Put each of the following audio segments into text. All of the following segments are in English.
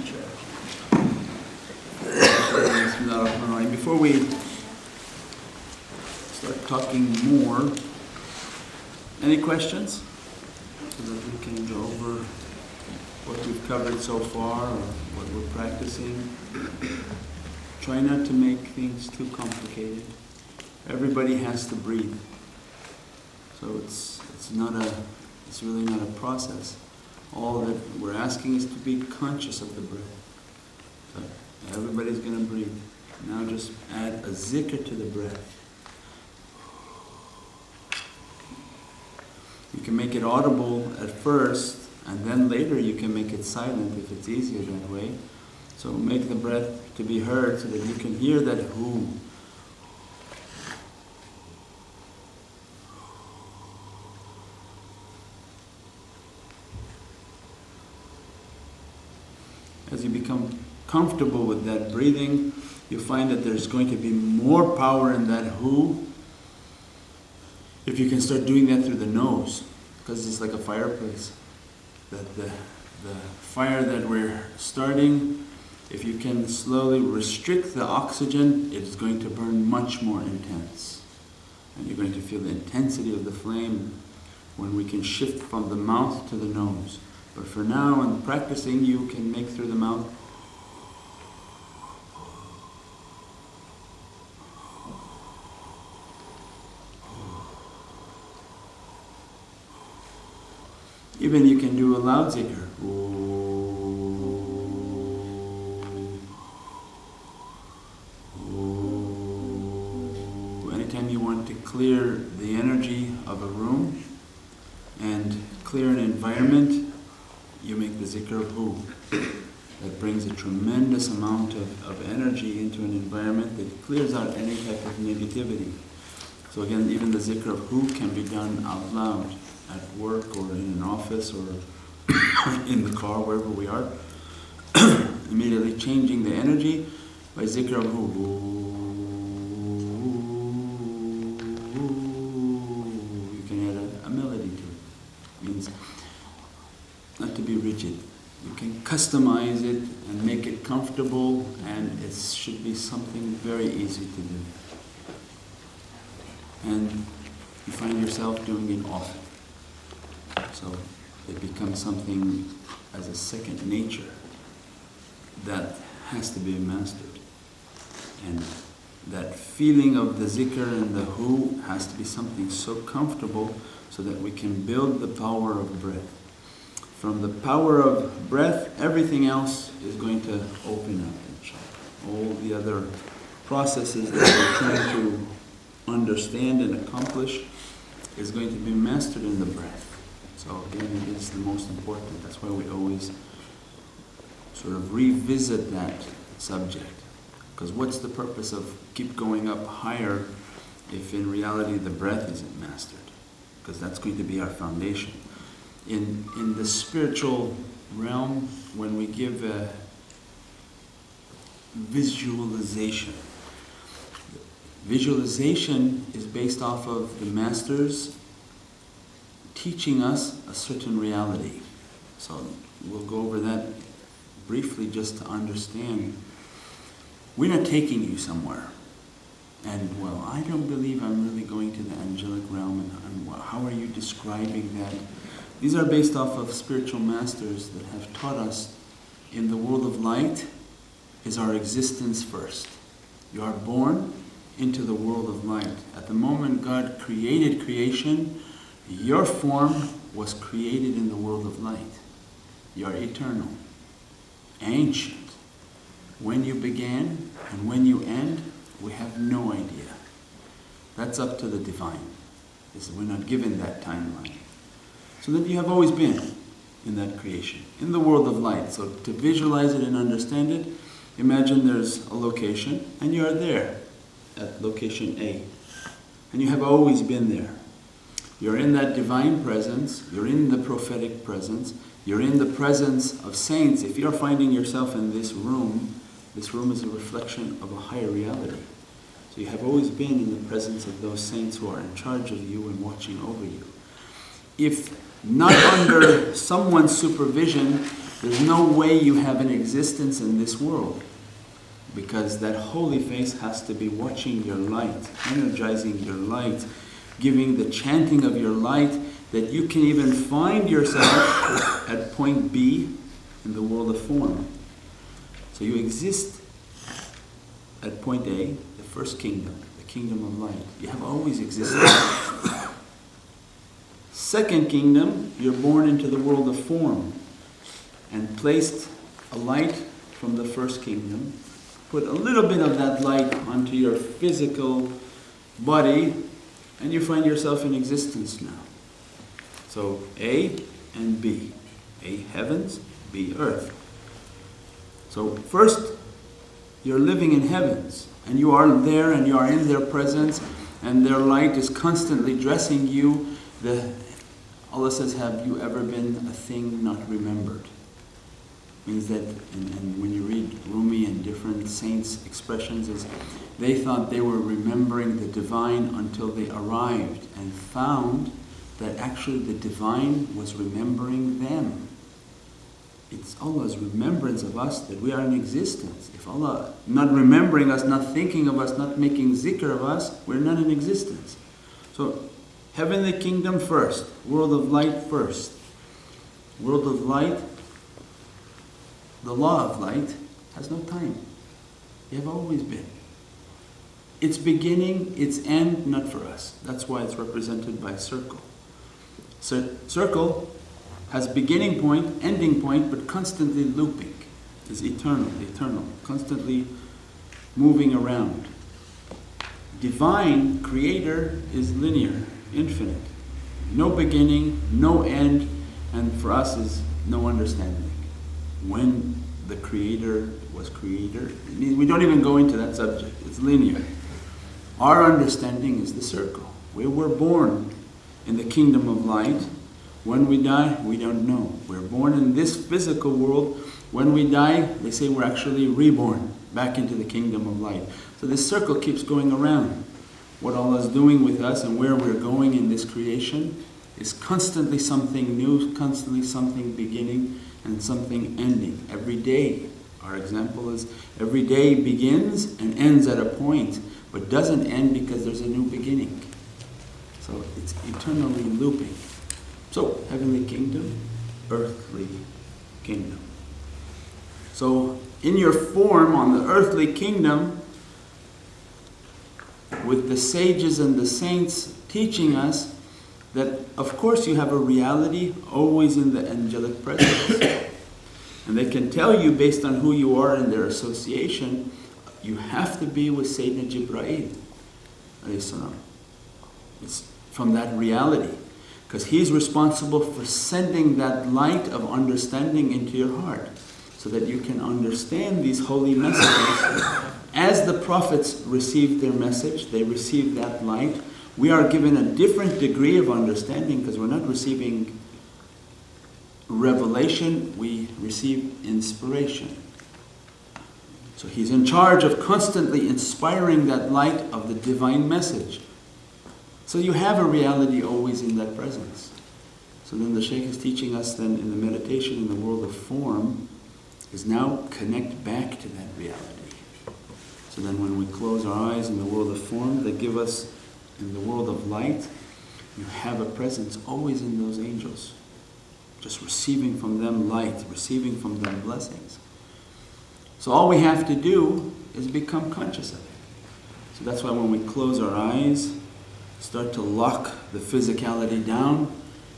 teacher. Before we start talking more, any questions? So that we can go over what we've covered so far or what we're practicing. Try not to make things too complicated. Everybody has to breathe. So it's really not a process. All that we're asking is to be conscious of the breath. So everybody's going to breathe. Now just add a zikr to the breath. You can make it audible at first, and then later you can make it silent if it's easier that way. So make the breath to be heard so that you can hear that who. As you become comfortable with that breathing, you find that there's going to be more power in that who if you can start doing that through the nose, because it's like a fireplace. That the fire that we're starting, if you can slowly restrict the oxygen, it is going to burn much more intense. And you're going to feel the intensity of the flame when we can shift from the mouth to the nose. But for now, in practicing, you can make through the mouth. Even you can do a loud zikr. Anytime you want to clear the energy of a room and clear an environment, you make the zikr of who. That brings a tremendous amount of energy into an environment that clears out any type of negativity. So again, even the zikr of who can be done out loud. At work or in an office or in the car, wherever we are, immediately changing the energy by zikr of hu. You can add a melody to it. It means not to be rigid. You can customize it and make it comfortable, and it should be something very easy to do. And you find yourself doing it often. So it becomes something as a second nature that has to be mastered. And that feeling of the zikr and the who has to be something so comfortable so that we can build the power of breath. From the power of breath, everything else is going to open up, inshallah. All the other processes that we're trying to understand and accomplish is going to be mastered in the breath. So again, it is the most important. That's why we always sort of revisit that subject. Because what's the purpose of keep going up higher if in reality the breath isn't mastered? Because that's going to be our foundation. In the spiritual realm, when we give a visualization is based off of the masters teaching us a certain reality. So we'll go over that briefly just to understand. We're not taking you somewhere. And well, I don't believe I'm really going to the angelic realm, and how are you describing that? These are based off of spiritual masters that have taught us in the world of light is our existence first. You are born into the world of light. At the moment God created creation, your form was created in the world of light. You are eternal, ancient. When you began and when you end, we have no idea. That's up to the divine. We're not given that timeline. So that you have always been in that creation, in the world of light. So to visualize it and understand it, imagine there's a location and you are there at location A. And you have always been there. You're in that divine presence, you're in the prophetic presence, you're in the presence of saints. If you're finding yourself in this room is a reflection of a higher reality. So you have always been in the presence of those saints who are in charge of you and watching over you. If not under someone's supervision, there's no way you have an existence in this world, because that holy face has to be watching your light, energizing your light, giving the chanting of your light, that you can even find yourself at point B in the world of form. So you exist at point A, the first kingdom, the kingdom of light. You have always existed. Second kingdom, you're born into the world of form and placed a light from the first kingdom, put a little bit of that light onto your physical body, and you find yourself in existence now. So A and B. A, heavens, B, earth. So first, you're living in heavens, and you are there, and you are in their presence, and their light is constantly dressing you. Allah says, have you ever been a thing not remembered? Means that, and when you read Rumi and different saints' expressions, is they thought they were remembering the divine until they arrived and found that actually the divine was remembering them. It's Allah's remembrance of us that we are in existence. If Allah not remembering us, not thinking of us, not making zikr of us, we're not in existence. So, heavenly kingdom first, world of light first. World of light, the law of light has no time. You have always been. Its beginning, its end, not for us. That's why it's represented by a circle. Circle has beginning point, ending point, but constantly looping. Is eternal, constantly moving around. Divine, creator, is linear, infinite. No beginning, no end, and for us is no understanding. When the creator was creator, we don't even go into that subject, it's linear. Our understanding is the circle. We were born in the kingdom of light. When we die, we don't know. We're born in this physical world. When we die, they say we're actually reborn back into the kingdom of light. So this circle keeps going around. What Allah is doing with us and where we're going in this creation is constantly something new, constantly something beginning and something ending. Every day, our example is every day begins and ends at a point, but doesn't end because there's a new beginning. So it's eternally looping. So, heavenly kingdom, earthly kingdom. So, in your form on the earthly kingdom, with the sages and the saints teaching us that, of course, you have a reality always in the angelic presence. And they can tell you, based on who you are in their association, you have to be with Sayyidina Jibreel, alayhi salam. It's from that reality. Because he's responsible for sending that light of understanding into your heart so that you can understand these holy messages. As the prophets received their message, they received that light. We are given a different degree of understanding because we're not receiving revelation, we receive inspiration. So he's in charge of constantly inspiring that light of the divine message. So you have a reality always in that presence. So then the Shaykh is teaching us then in the meditation in the world of form is now connect back to that reality. So then when we close our eyes in the world of form, they give us in the world of light, you have a presence always in those angels. Just receiving from them light, receiving from them blessings. So all we have to do is become conscious of it. So that's why when we close our eyes, start to lock the physicality down,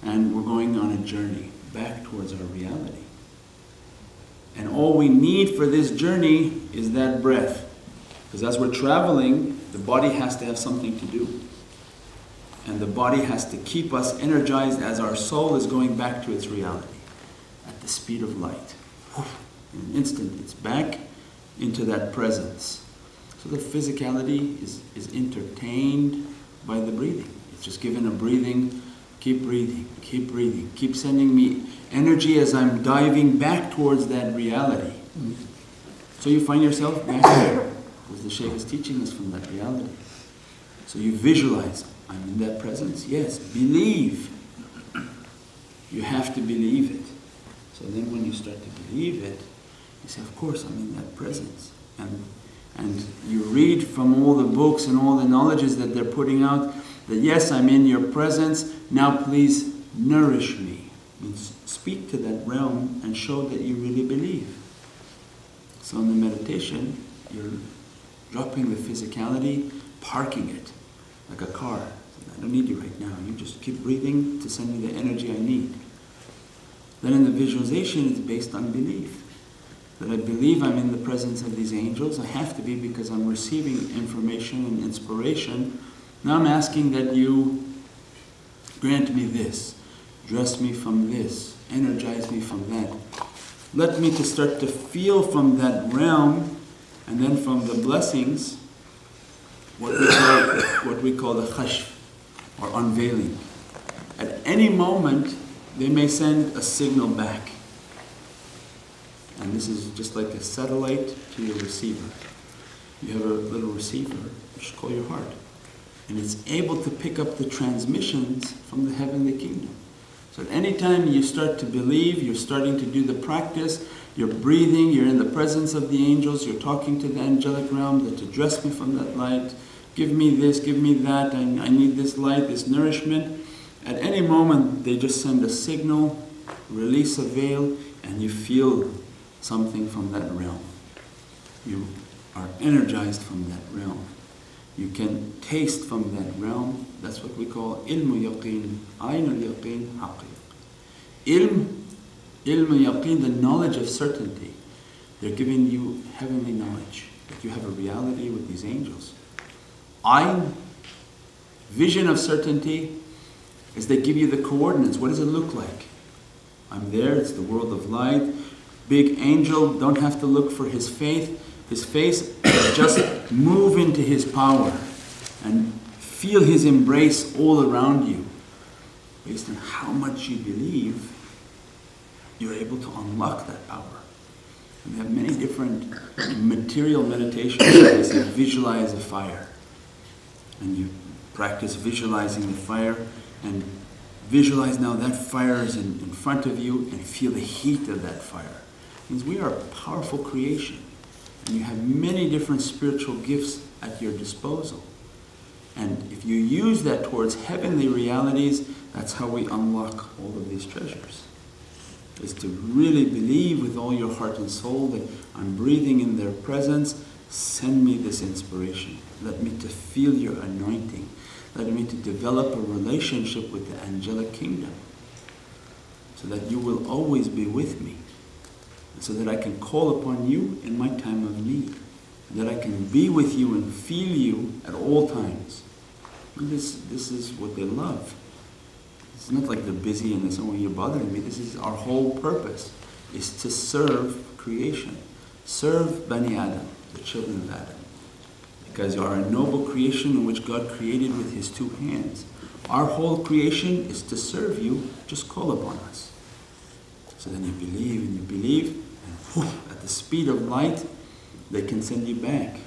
and we're going on a journey back towards our reality. And all we need for this journey is that breath. Because as we're traveling, the body has to have something to do. And the body has to keep us energized as our soul is going back to its reality at the speed of light. In an instant, it's back into that presence. So the physicality is entertained by the breathing. It's just given a breathing, keep breathing, keep breathing, keep sending me energy as I'm diving back towards that reality. So you find yourself back there, because the Shaykh is teaching us from that reality. So you visualize, I'm in that presence, yes, believe. You have to believe it. So then when you start to believe it, you say, of course, I'm in that presence. And you read from all the books and all the knowledges that they're putting out, that yes, I'm in your presence, now please nourish me. Means speak to that realm and show that you really believe. So in the meditation, you're dropping the physicality, parking it, like a car. I don't need you right now. You just keep breathing to send me the energy I need. Then in the visualization, it's based on belief. That I believe I'm in the presence of these angels. I have to be because I'm receiving information and inspiration. Now I'm asking that you grant me this, dress me from this, energize me from that. Let me to start to feel from that realm, and then from the blessings, what we call the khashf, or unveiling. At any moment, they may send a signal back. And this is just like a satellite to your receiver. You have a little receiver, which is called your heart. And it's able to pick up the transmissions from the heavenly kingdom. So at any time you start to believe, you're starting to do the practice, you're breathing, you're in the presence of the angels, you're talking to the angelic realm that to dress me from that light, give me this, give me that, I need this light, this nourishment. At any moment they just send a signal, release a veil, and you feel something from that realm. You are energized from that realm. You can taste from that realm. That's what we call ilmu yaqeen, ayn al-yaqeen, haqiq. Ilmu yaqeen, the knowledge of certainty. They're giving you heavenly knowledge, that you have a reality with these angels. Ayn, vision of certainty, is they give you the coordinates. What does it look like? I'm there, it's the world of light. Big angel, don't have to look for his face, just move into his power and feel his embrace all around you. Based on how much you believe, you're able to unlock that power. And we have many different material meditations. They say visualize a fire. And you practice visualizing the fire and visualize now that fire is in front of you and feel the heat of that fire. It means we are a powerful creation. And you have many different spiritual gifts at your disposal. And if you use that towards heavenly realities, that's how we unlock all of these treasures. Is to really believe with all your heart and soul that I'm breathing in their presence, send me this inspiration. Let me to feel your anointing. Let me to develop a relationship with the angelic kingdom so that you will always be with me. So that I can call upon you in my time of need. That I can be with you and feel you at all times. And this is what they love. It's not like they're busy and they say, oh, you're bothering me. This is our whole purpose, is to serve creation. Serve Bani Adam, the children of Adam. Because you are a noble creation in which God created with His two hands. Our whole creation is to serve you. Just call upon us. So then you believe, and whoosh, at the speed of light, they can send you back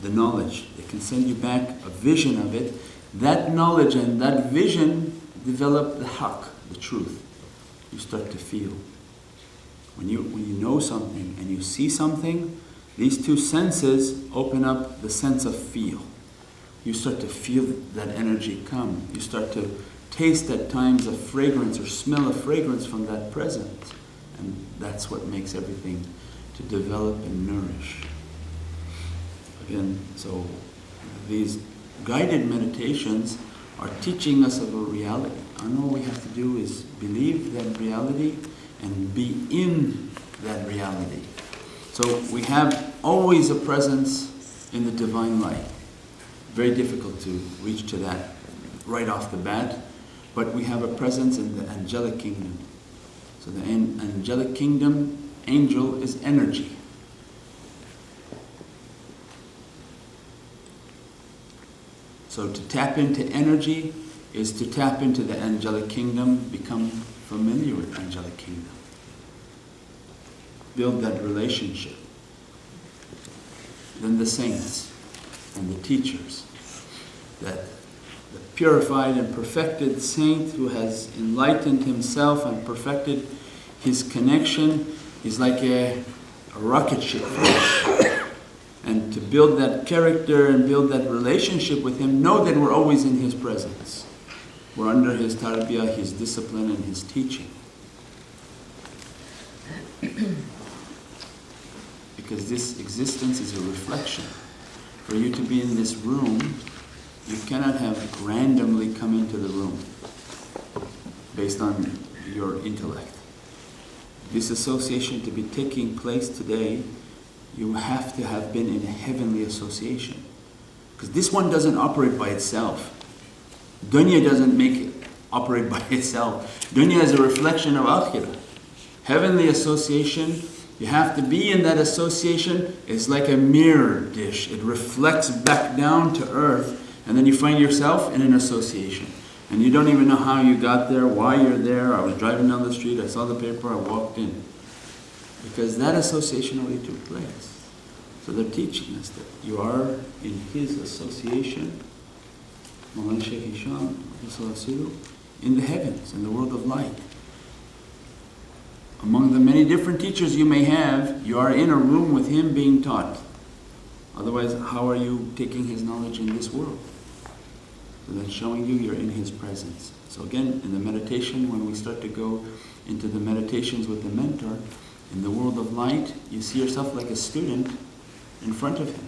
the knowledge. They can send you back a vision of it. That knowledge and that vision develop the haqq, the truth. You start to feel. When you know something and you see something, these two senses open up the sense of feel. You start to feel that energy come. You start to taste at times a fragrance or smell a fragrance from that presence. And that's what makes everything to develop and nourish. Again, so these guided meditations are teaching us of a reality. And all we have to do is believe that reality and be in that reality. So we have always a presence in the divine light. Very difficult to reach to that right off the bat. But we have a presence in the angelic kingdom. So the angelic kingdom, angel is energy. So to tap into energy is to tap into the angelic kingdom, become familiar with angelic kingdom. Build that relationship. Then the saints and the teachers, that the purified and perfected saint who has enlightened himself and perfected His connection is like a rocket ship. And to build that character and build that relationship with Him, know that we're always in His presence. We're under His tarbiyah, His discipline, and His teaching. Because this existence is a reflection. For you to be in this room, you cannot have randomly come into the room based on your intellect. This association to be taking place today, you have to have been in a heavenly association. Because this one doesn't operate by itself. Dunya doesn't make it operate by itself. Dunya is a reflection of akhirah. Heavenly association, you have to be in that association. It's like a mirror dish. It reflects back down to earth, and then you find yourself in an association. And you don't even know how you got there, why you're there. I was driving down the street, I saw the paper, I walked in. Because that association already took place. So they're teaching us that you are in His association, Mawlana Shaykh Hisham, in the heavens, in the world of light. Among the many different teachers you may have, you are in a room with him being taught. Otherwise, how are you taking his knowledge in this world? So that's showing you you're in his presence. So again, in the meditation, when we start to go into the meditations with the mentor, in the world of light, you see yourself like a student in front of him.